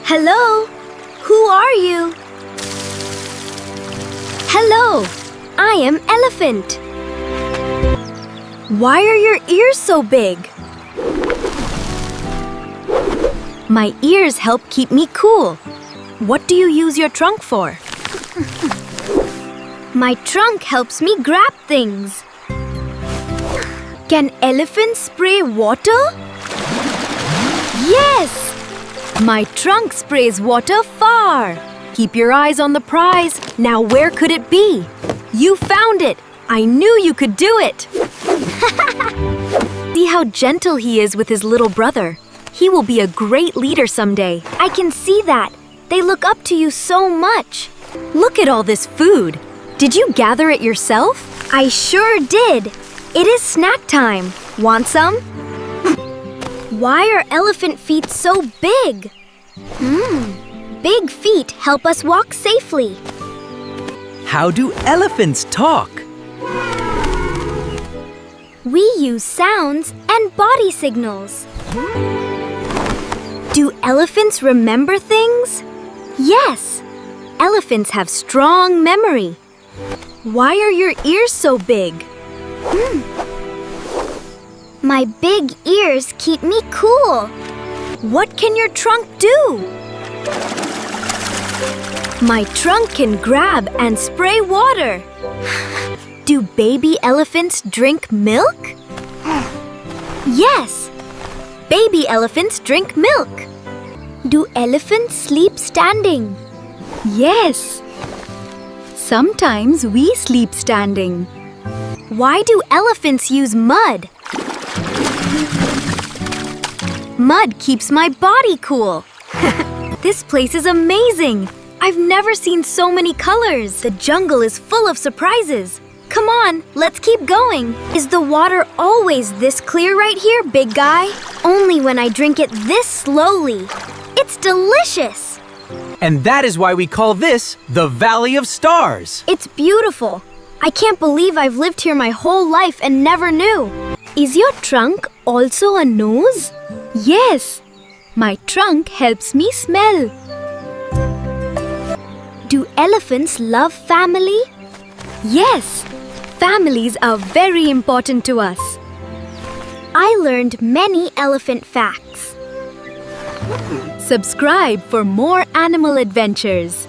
Hello? Who are you? Hello, I am Elephant. Why are your ears so big? My ears help keep me cool. What do you use your trunk for? My trunk helps me grab things. Can elephants spray water? Yes! My trunk sprays water far. Keep your eyes on the prize. Now where could it be? You found it! I knew you could do it! See how gentle he is with his little brother. He will be a great leader someday. I can see that. They look up to you so much. Look at all this food. Did you gather it yourself? I sure did. It is snack time. Want some? Why are elephant feet so big? Big feet help us walk safely. How do elephants talk? We use sounds and body signals. Do elephants remember things? Yes. Elephants have strong memory. Why are your ears so big? My big ears keep me cool. What can your trunk do? My trunk can grab and spray water. Do baby elephants drink milk? Yes. Baby elephants drink milk. Do elephants sleep standing? Yes. Sometimes we sleep standing. Why do elephants use mud? Mud keeps my body cool. This place is amazing. I've never seen so many colors. The jungle is full of surprises. Come on, let's keep going. Is the water always this clear right here, big guy? Only when I drink it this slowly. It's delicious. And that is why we call this the Valley of Stars. It's beautiful. I can't believe I've lived here my whole life and never knew. Is your trunk also a nose? Yes. My trunk helps me smell. Do elephants love family? Yes. Families are very important to us. I learned many elephant facts. Subscribe for more animal adventures.